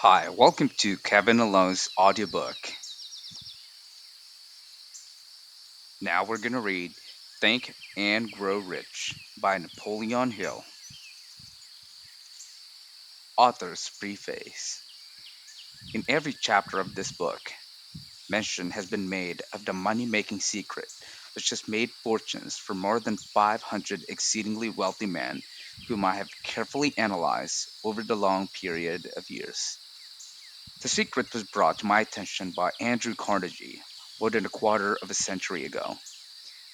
Hi, welcome to Kevin Alone's audiobook. Now we're going to read Think and Grow Rich by Napoleon Hill. Author's Preface. In every chapter of this book, mention has been made of the money making secret which has made fortunes for more than 500 exceedingly wealthy men whom I have carefully analyzed over the long period of years. The secret was brought to my attention by Andrew Carnegie more than a quarter of a century ago.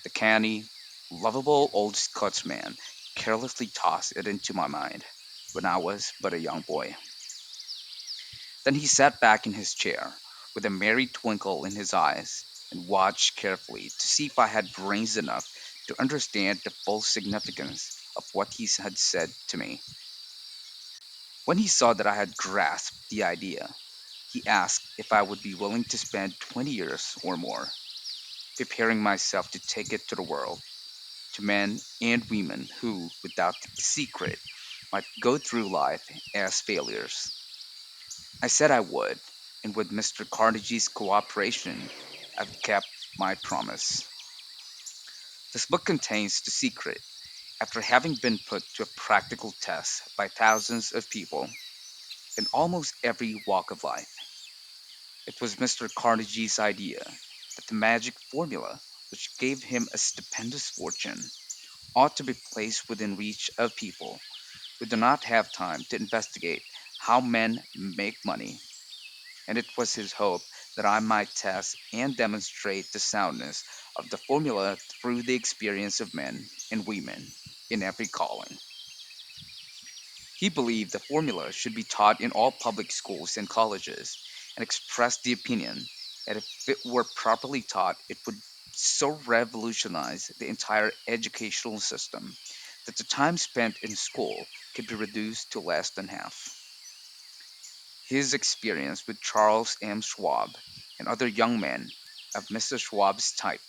The canny, lovable old Scotsman carelessly tossed it into my mind when I was but a young boy. Then he sat back in his chair with a merry twinkle in his eyes and watched carefully to see if I had brains enough to understand the full significance of what he had said to me. When he saw that I had grasped the idea, he asked if I would be willing to spend 20 years or more preparing myself to take it to the world, to men and women who, without the secret, might go through life as failures. I said I would, and with Mr. Carnegie's cooperation, I've kept my promise. This book contains the secret after having been put to a practical test by thousands of people in almost every walk of life. It was Mr. Carnegie's idea that the magic formula which gave him a stupendous fortune ought to be placed within reach of people who do not have time to investigate how men make money, and it was his hope that I might test and demonstrate the soundness of the formula through the experience of men and women in every calling. He believed the formula should be taught in all public schools and colleges, and expressed the opinion that if it were properly taught, it would so revolutionize the entire educational system that the time spent in school could be reduced to less than half. His experience with Charles M. Schwab and other young men of Mr. Schwab's type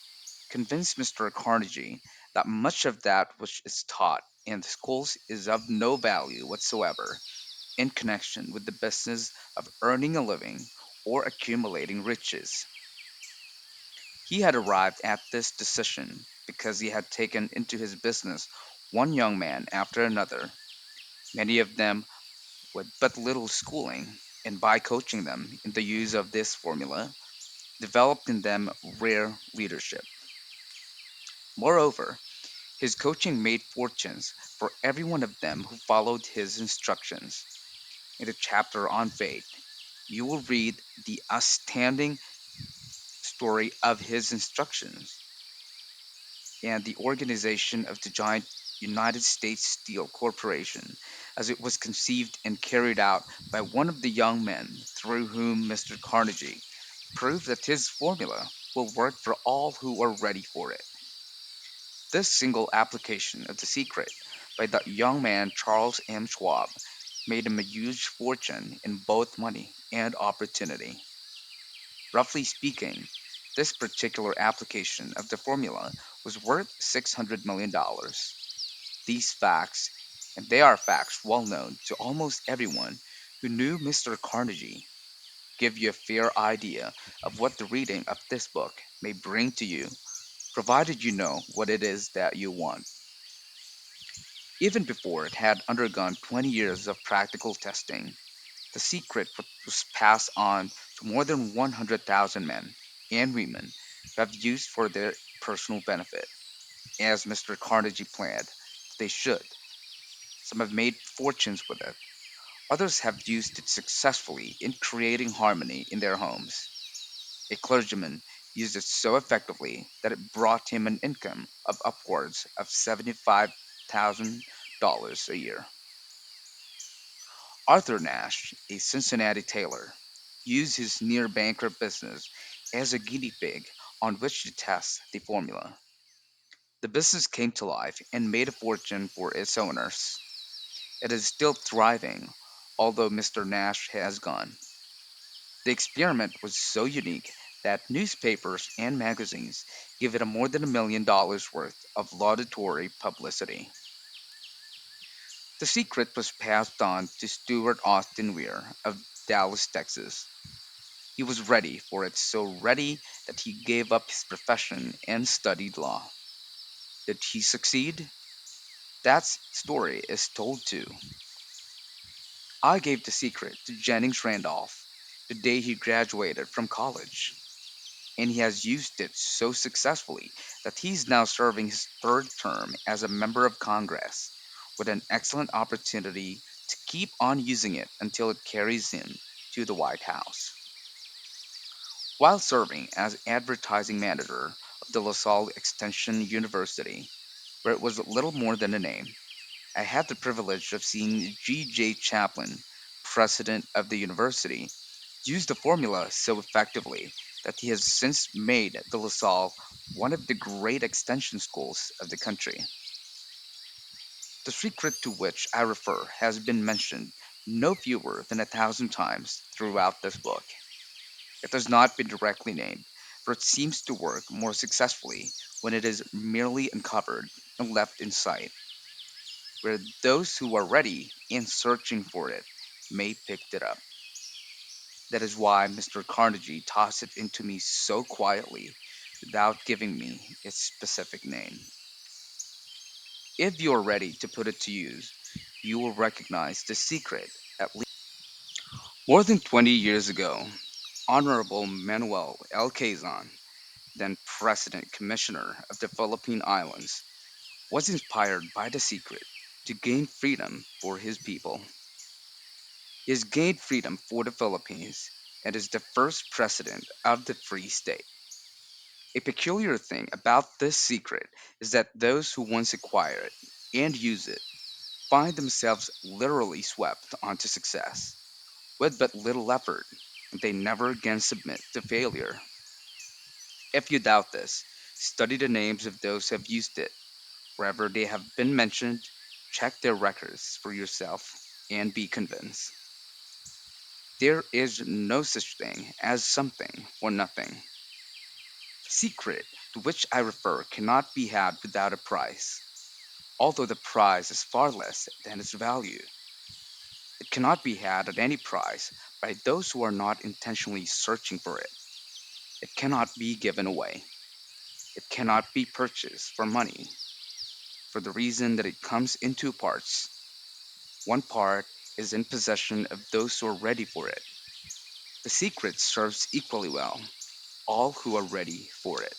convinced Mr. Carnegie that much of that which is taught in the schools is of no value whatsoever in connection with the business of earning a living or accumulating riches. He had arrived at this decision because he had taken into his business one young man after another, many of them with but little schooling, and by coaching them in the use of this formula, developed in them rare leadership. Moreover, his coaching made fortunes for every one of them who followed his instructions. In the chapter on faith, you will read the astounding story of his instructions and the organization of the giant United States Steel Corporation as it was conceived and carried out by one of the young men through whom Mr. Carnegie proved that his formula will work for all who are ready for it. This single application of the secret by that young man Charles M. Schwab made him a huge fortune in both money and opportunity. Roughly speaking, this particular application of the formula was worth $600 million. These facts, and they are facts well known to almost everyone who knew Mr. Carnegie, give you a fair idea of what the reading of this book may bring to you, provided you know what it is that you want. Even before it had undergone 20 years of practical testing, the secret was passed on to more than 100,000 men and women who have used for their personal benefit, as Mr. Carnegie planned they should. Some have made fortunes with it. Others have used it successfully in creating harmony in their homes. A clergyman used it so effectively that it brought him an income of upwards of $75,000 a year. Arthur Nash, a Cincinnati tailor, used his near bankrupt business as a guinea pig on which to test the formula. The business came to life and made a fortune for its owners. It is still thriving, although Mr. Nash has gone. The experiment was so unique that newspapers and magazines give it a more than $1 million worth of laudatory publicity. The secret was passed on to Stuart Austin Weir of Dallas, Texas. He was ready for it, so ready that he gave up his profession and studied law. Did he succeed? That story is told too. I gave the secret to Jennings Randolph the day he graduated from college, and he has used it so successfully that he's now serving his third term as a member of Congress, with an excellent opportunity to keep on using it until it carries him to the White House. While serving as advertising manager of the LaSalle Extension University, where it was little more than a name, I had the privilege of seeing G.J. Chaplin, president of the university, use the formula so effectively that he has since made the LaSalle one of the great extension schools of the country. The secret to which I refer has been mentioned no fewer than 1,000 times throughout this book. It has not been directly named, for it seems to work more successfully when it is merely uncovered and left in sight, where those who are ready and searching for it may pick it up. That is why Mr. Carnegie tossed it into me so quietly without giving me its specific name. If you are ready to put it to use, you will recognize the secret at least. More than 20 years ago, Honorable Manuel L. Quezon, then President Commissioner of the Philippine Islands, was inspired by the secret to gain freedom for his people. He has gained freedom for the Philippines and is the first president of the Free State. A peculiar thing about this secret is that those who once acquire it and use it find themselves literally swept onto success with but little effort, and they never again submit to failure. If you doubt this, study the names of those who have used it. Wherever they have been mentioned, check their records for yourself and be convinced. There is no such thing as something or nothing. The secret to which I refer cannot be had without a price, although the price is far less than its value. It cannot be had at any price by those who are not intentionally searching for it. It cannot be given away. It cannot be purchased for money, for the reason that it comes in two parts. One part is in possession of those who are ready for it. The secret serves equally well all who are ready for it.